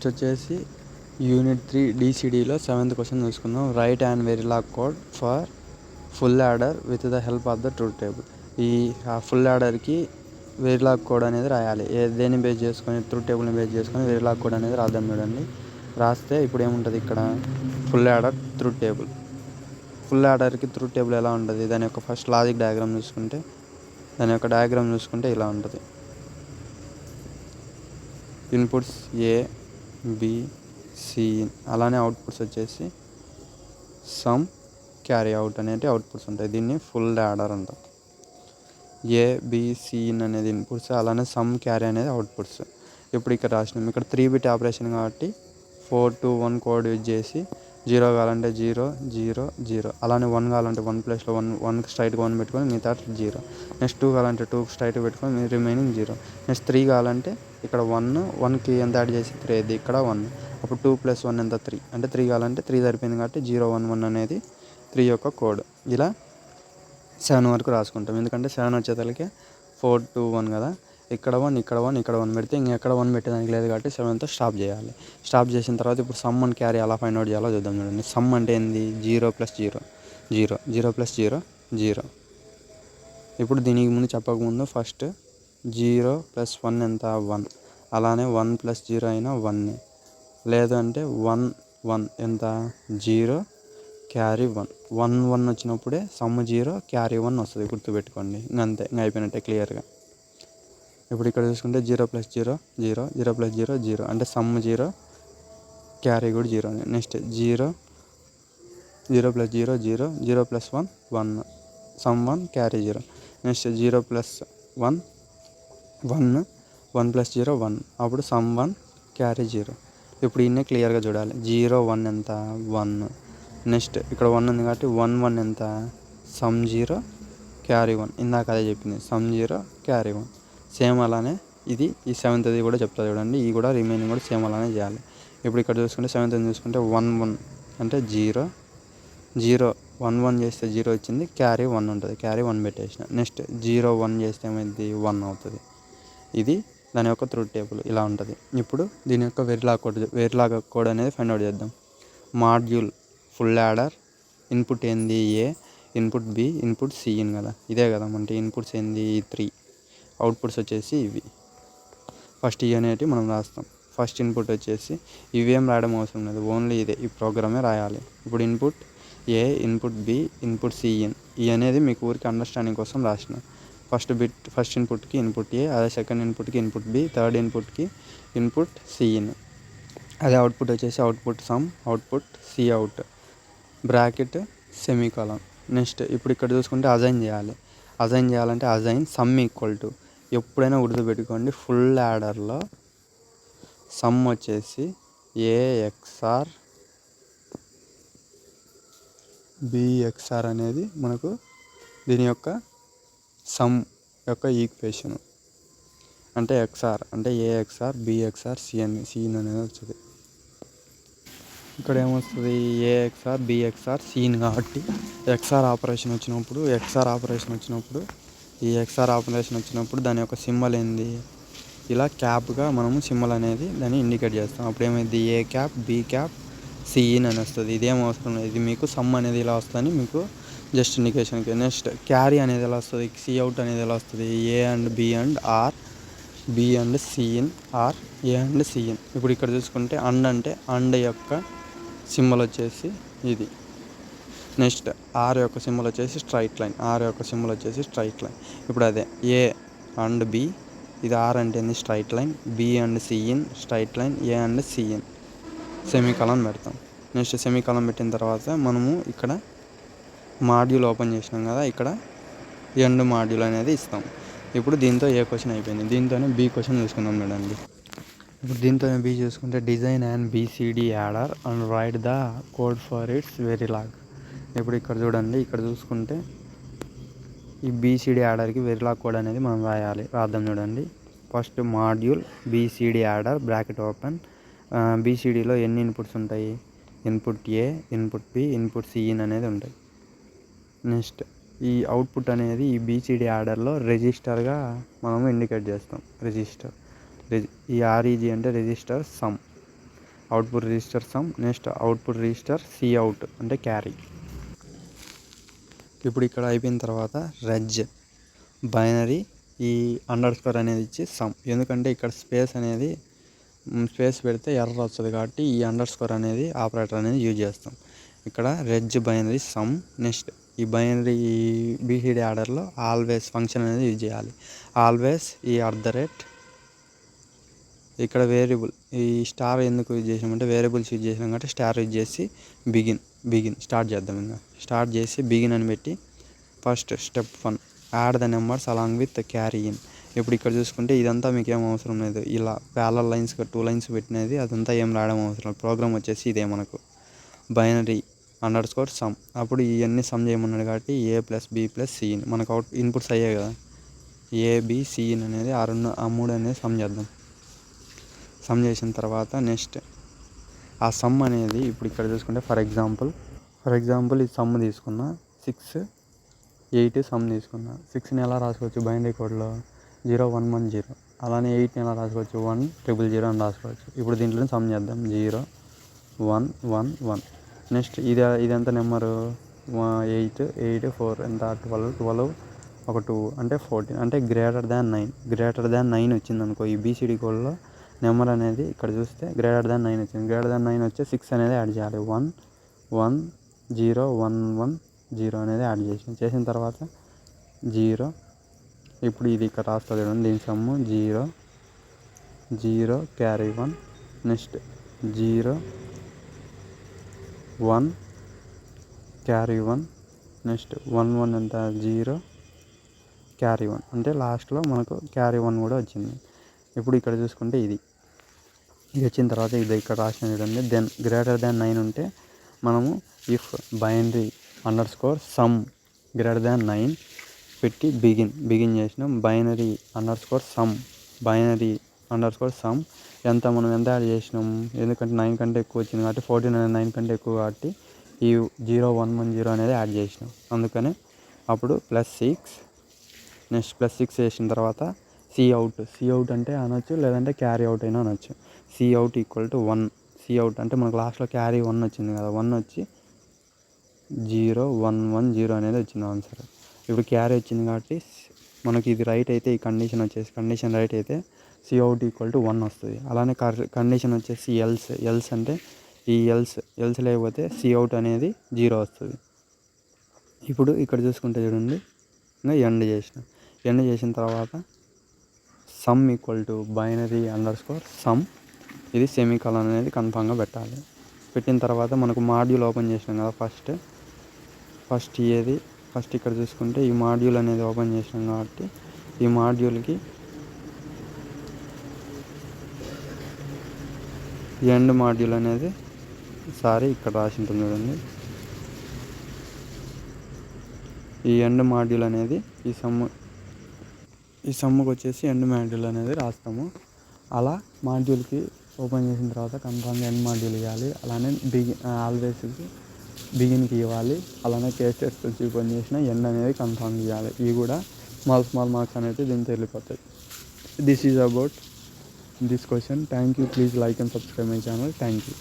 Next వచ్చేసి unit 3 DCDలో 7th question చూసుకుందాం. Right and Verilog code for full adder with the help of the truth table. ఈ full యాడర్కి Verilog code అనేది రాయాలి. దేన్ని బేస్ చేసుకొని, ట్రూత్ టేబుల్ని బేస్ చేసుకొని వెరిలాగ్ కోడ్ అనేది రాద్దాం. చూడండి, రాస్తే ఇప్పుడు ఏముంటుంది ఇక్కడ, full adder truth table. Full యాడర్కి ట్రూత్ టేబుల్ ఎలా ఉంటుంది, దాని యొక్క ఫస్ట్ లాజిక్ డయాగ్రామ్ చూసుకుంటే, ఇలా ఉంటుంది. ఇన్పుట్స్ A, B, C, అలానే అవుట్పుట్స్ వచ్చేసి సమ్, క్యారీ అవుట్ అనేది అవుట్పుట్స్ ఉంటాయి. దీన్ని ఫుల్ యాడర్ అంటాం. A, B, C అనేది ఇన్పుట్స్, అలానే సమ్, క్యారీ అనేది అవుట్పుట్స్. ఇప్పుడు ఇక్కడ రాసినాం, ఇక్కడ 3-bit ఆపరేషన్ కాబట్టి 4 to 1 కోడ్ యూజ్ చేసి 0 కావాలంటే 0 0 0, అలానే 1 కావాలంటే 1 ప్లేస్లో 1 స్ట్రైట్గా 1 పెట్టుకొని మిగతా 0. నెక్స్ట్ 2 కావాలంటే 2 స్ట్రైట్గా పెట్టుకొని రిమైనింగ్ 0. నెక్స్ట్ 3 కావాలంటే ఇక్కడ 1కి ఎంత యాడ్ చేసి 3 అయింది, ఇక్కడ 1. అప్పుడు 2 + 1 ఎంత 3, అంటే 3 కావాలంటే 3 సరిపోయింది కాబట్టి 0 1 1 అనేది 3 యొక్క కోడ్. ఇలా 7 వరకు రాసుకుంటాం. ఎందుకంటే 7 వచ్చేతలకే 4 to 1 కదా, ఇక్కడ 1 ఇక్కడ 1 ఇక్కడ 1 పెడితే ఇంకెక్కడ 1 పెట్టేదానికి లేదు కాబట్టి 7తో స్టాప్ చేయాలి. స్టాప్ చేసిన తర్వాత ఇప్పుడు సమ్ అండ్ క్యారీ ఎలా ఫైండ్ అవుట్ చేయాలో చూద్దాం. చూడండి, సమ్ అంటే ఏంది, 0 + 0 0, 0 + 0 0. ఇప్పుడు దీనికి ముందు చెప్పకముందు ఫస్ట్ 0 + 1 ఎంత 1, అలానే 1 + 0 అయినా 1, లేదు అంటే 1 1 ఎంత 0 క్యారీ 1. 1 1 వచ్చినప్పుడే సమ్ 0 క్యారీ 1 వస్తుంది, గుర్తుపెట్టుకోండి. ఇంకంతే, అయిపోయినట్టే క్లియర్గా. ఇప్పుడు ఇక్కడ చూసుకుంటే 0 + 0 0, 0 + 0 0, అంటే సమ్ 0 క్యారీ కూడా 0. Next 0 0 + 0 0, 0 + 1 1, some 1 carry 0. నెక్స్ట్ 0 + 1 1, 1 + 0 1, అప్పుడు సమ్ 1 క్యారీ 0. ఇప్పుడు ఇన్నే క్లియర్గా చూడాలి. 0 1 ఎంత 1. నెక్స్ట్ ఇక్కడ 1 ఉంది కాబట్టి 1 1 ఎంత సమ్ 0 క్యారీ 1. ఇందాక అదే చెప్పింది, సమ్ 0 క్యారీ 1. సేమ్ అలానే ఇది ఈ 7th కూడా చెప్తా చూడండి. ఇది కూడా రిమైనింగ్ కూడా సేమ్ అలానే చేయాలి. ఇప్పుడు ఇక్కడ చూసుకుంటే 7th చూసుకుంటే 1 1 అంటే 0 0, 1 1 చేస్తే 0 వచ్చింది, క్యారీ 1 ఉంటుంది, క్యారీ 1 పెట్టేసిన. నెక్స్ట్ 0 1 చేస్తే ఏమైంది 1 అవుతుంది. ఇది దాని యొక్క ట్రూత్ టేబుల్ ఇలా ఉంటుంది. ఇప్పుడు దీని యొక్క వెరిలాగ్ కోడ్ అనేది ఫైండ్ అవుట్ చేద్దాం. మాడ్యూల్ ఫుల్ యాడర్, ఇన్పుట్ ఏంది A, input B, input C కదా, ఇదే కదా. అంటే ఇన్పుట్స్ ఏంది 3, అవుట్పుట్స్ వచ్చేసి ఇవి. ఫస్ట్ ఈ అనేటివి మనం రాస్తాం. ఫస్ట్ ఇన్పుట్ వచ్చేసి ఇవేం రాయడం అవసరం లేదు, ఓన్లీ ఇదే, ఈ ప్రోగ్రామే రాయాలి. ఇప్పుడు input A, input B, input Cin, ఈ అనేది మీకు ఊరికి అండర్స్టాండింగ్ కోసం రాసిన. ఫస్ట్ ఇన్పుట్కి ఇన్పుట్ A, అదే సెకండ్ ఇన్పుట్కి ఇన్పుట్ B, థర్డ్ ఇన్పుట్కి ఇన్పుట్ Cin, అదే అవుట్పుట్ వచ్చేసి output sum, output Cout, bracket semicolon. Next ఇప్పుడు ఇక్కడ చూసుకుంటే అజైన్ చేయాలంటే అజైన్ సమ్ ఈక్వల్ టు, ఎప్పుడైనా గుర్తుపెట్టుకోండి, ఫుల్ యాడర్లో సమ్ వచ్చేసి A XOR B XOR అనేది మనకు దీని యొక్క సమ్ యొక్క ఈక్వేషన్. అంటే XOR అంటే A XOR B XOR Cin అనేది వస్తుంది. ఇక్కడ ఏమొస్తుంది, A XOR B XOR Cin కాబట్టి XOR ఆపరేషన్ వచ్చినప్పుడు ఈ XOR ఆపరేషన్ వచ్చినప్పుడు దాని యొక్క సింబల్ ఏంది, ఇలా క్యాప్గా మనము సింబల్ అనేది దాన్ని ఇండికేట్ చేస్తాం. అప్పుడు ఏమైంది, A cap B cap Cin అని వస్తుంది. ఇదేం అవసరం లేదు, ఇది మీకు సమ్ అనేది ఇలా వస్తుందని మీకు జస్ట్ ఇండికేషన్కి. నెక్స్ట్ క్యారీ అనేది ఎలా వస్తుంది, Cout అనేది ఎలా వస్తుంది, A and B and or, B and Cin or A and Cin. ఇప్పుడు ఇక్కడ చూసుకుంటే అంటే అండ్ యొక్క సింబల్ వచ్చేసి ఇది. నెక్స్ట్ ఆర్ యొక్క సింబల్ వచ్చేసి స్ట్రైట్ లైన్, ఇప్పుడు అదే A and B, ఇది ఆర్ అంటే ఏంది straight line, B and Cin straight line, A and Cin semicolon పెడతాం. నెక్స్ట్ సెమీకాలన్ పెట్టిన తర్వాత మనము ఇక్కడ మాడ్యూల్ ఓపెన్ చేసినాం కదా, ఇక్కడ ఎండ్ మాడ్యూల్ అనేది ఇస్తాం. ఇప్పుడు దీంతో ఏ క్వశ్చన్ అయిపోయింది. దీంతోనే B క్వశ్చన్ చూసుకుందాం చూడండి. ఇప్పుడు దీంతోనే B చూసుకుంటే design and BCD adder and write the code for its Verilog. ఇప్పుడు ఇక్కడ చూడండి, ఇక్కడ చూసుకుంటే ఈ BCD యాడర్కి వెరిలాగ్ కోడ్ అనేది మనం రాద్దాం చూడండి. First module BCD adder bracket open. BCDలో ఎన్ని ఇన్పుట్స్ ఉంటాయి, input A, input B, input Cin అనేది ఉంటాయి. నెక్స్ట్ ఈ అవుట్పుట్ అనేది ఈ BCD యాడర్లో రిజిస్టర్గా మనము ఇండికేట్ చేస్తాం. ఈ REG అంటే register sum. Output register sum. Next output register C out అంటే క్యారీ. ఇప్పుడు ఇక్కడ అయిపోయిన తర్వాత రెజ్ బైనరీ ఈ అండర్ స్కోర్ అనేది ఇచ్చి సమ్. ఎందుకంటే ఇక్కడ స్పేస్ పెడితే ఎర్రర్ వస్తుంది కాబట్టి ఈ అండర్ స్కోర్ అనేది ఆపరేటర్ అనేది యూజ్ చేస్తాం. ఇక్కడ రెజ్ బైనరీ సమ్. నెక్స్ట్ ఈ బైనరీ బీసీడీ ఆర్డర్లో ఆల్వేస్ ఫంక్షన్ అనేది యూజ్ చేయాలి. ఆల్వేస్ ఈ @ ఇక్కడ వేరియబుల్ ఈ స్టార్ ఎందుకు యూజ్ చేసామంటే వేరియబుల్స్ యూజ్ చేసినాం కాబట్టి స్టార్ యూజ్ చేసి బిగిన్ స్టార్ట్ చేద్దాం. ఇంకా స్టార్ట్ చేసి బిగిన్ అని పెట్టి first step 1 add the numbers along with carry in. ఇప్పుడు ఇక్కడ చూసుకుంటే ఇదంతా మీకు ఏం అవసరం లేదు. ఇలా ప్యారలల్ లైన్స్గా 2 లైన్స్ పెట్టినది అదంతా ఏం రాయడం అవసరం లేదు. ప్రోగ్రామ్ వచ్చేసి ఇదే మనకు బైనరీ అండర్ స్కోర్ సమ్. అప్పుడు ఇవన్నీ సమ్ చేయమన్నాడు కాబట్టి A+B+Cin మనకు ఇన్పుట్స్ అయ్యాయి కదా. ABCin అనేది ఆ మూడు అనేది సమ్ చేద్దాం. సమ్ చేసిన తర్వాత నెక్స్ట్ ఆ సమ్ అనేది ఇప్పుడు ఇక్కడ చూసుకుంటే ఫర్ ఎగ్జాంపుల్ ఈ సమ్ తీసుకున్నా 6, 8 సమ్ తీసుకున్నా. 6ని ఎలా రాసుకోవచ్చు బైనరీ కోడ్లో 0110. అలానే 8ని ఎలా రాసుకోవచ్చు 1000 అని రాసుకోవచ్చు. ఇప్పుడు దీంట్లో సమ్ చేద్దాం 0111. నెక్స్ట్ ఇదెంత నెంబరు 8, 8, 4 ఎంత 12 ఒక 2 అంటే 14 అంటే గ్రేటర్ దాన్ 9 వచ్చింది అనుకో. ఈ బీసీడీ కోడ్లో నెంబర్ అనేది ఇక్కడ చూస్తే గ్రేటర్ దాన్ 9 వచ్చింది. గ్రేటర్ దాన్ 9 వచ్చే 6 అనేది యాడ్ చేయాలి. 1 1 0 1 1 0 అనేది యాడ్ చేసిన తర్వాత 0. ఇప్పుడు ఇది ఇక్కడ రాస్తుంది చూడండి. దీని sum 0 0 carry 1. Next 0 1 carry 1. Next 1 1 ఎంత 0 క్యారీ 1 అంటే లాస్ట్లో మనకు క్యారీ 1 కూడా వచ్చింది. ఇప్పుడు ఇక్కడ చూసుకుంటే ఇది వచ్చిన తర్వాత ఇది ఇక్కడ రాసిన చూడండి. దెన్ గ్రేటర్ దాన్ 9 ఉంటే మనము if binary under score some greater than 9 పెట్టి బిగిన్ చేసినాం. బైనరీ అండర్ స్కోర్ సమ్ ఎంత మనం ఎంత యాడ్ చేసినాం. ఎందుకంటే 9 కంటే ఎక్కువ వచ్చింది కాబట్టి 14 అనేది 9 కంటే ఎక్కువ కాబట్టి ఈ 0110 అనేది యాడ్ చేసినాం. అందుకని అప్పుడు +6. నెక్స్ట్ +6 చేసిన తర్వాత సి అవుట్ అంటే అనొచ్చు, లేదంటే క్యారీ అవుట్ అయినా అనొచ్చు. See out = 1. సి అవుట్ అంటే మనకు లాస్ట్లో క్యారీ 1 వచ్చింది కదా. 1 వచ్చి 0110 అనేది వచ్చింది ఆన్సర్. ఇప్పుడు క్యారీ వచ్చింది కాబట్టి మనకి ఇది రైట్ అయితే ఈ కండిషన్ రైట్ అయితే సి అవుట్ = 1 వస్తుంది. అలానే కండిషన్ వచ్చేసి ఎల్స్ అంటే ఈ ఎల్స్ లేకపోతే సి అవుట్ అనేది 0 వస్తుంది. ఇప్పుడు ఇక్కడ చూసుకుంటే చూడండి ఇంకా ఎండ్ చేసిన తర్వాత some binary under score some. ఇది సెమీకాలన్ అనేది కన్ఫామ్గా పెట్టాలి. పెట్టిన తర్వాత మనకు మాడ్యూల్ ఓపెన్ చేసినాం కదా. ఫస్ట్ ఇక్కడ చూసుకుంటే ఈ మాడ్యూల్ అనేది ఓపెన్ చేసినాం కాబట్టి ఈ మాడ్యూల్కి ఎండ్ మాడ్యూల్ అనేది ఇక్కడ రాసి ఉంటుంది చూడండి. ఈ ఎండ్ మాడ్యూల్ అనేది ఈ సమ్ముకి వచ్చేసి ఎండ్ మాడ్యూల్ అనేది రాస్తాము. అలా మాడ్యూల్కి ఓపెన్ చేసిన తర్వాత కన్ఫామ్గా ఎండ్ మాడ్యూల్ ఇవ్వాలి. అలానే ఆల్వేస్కి బిగిన్కి ఇవ్వాలి. అలానే కేసెస్ ఓపెన్ చేసిన ఎండ్ అనేది కన్ఫామ్ ఇవ్వాలి. ఇవి కూడా స్మాల్ మార్క్స్ అనేది దీంతో వెళ్ళిపోతాయి. This is about this question. Thank you. Please like and subscribe my channel. Thank you.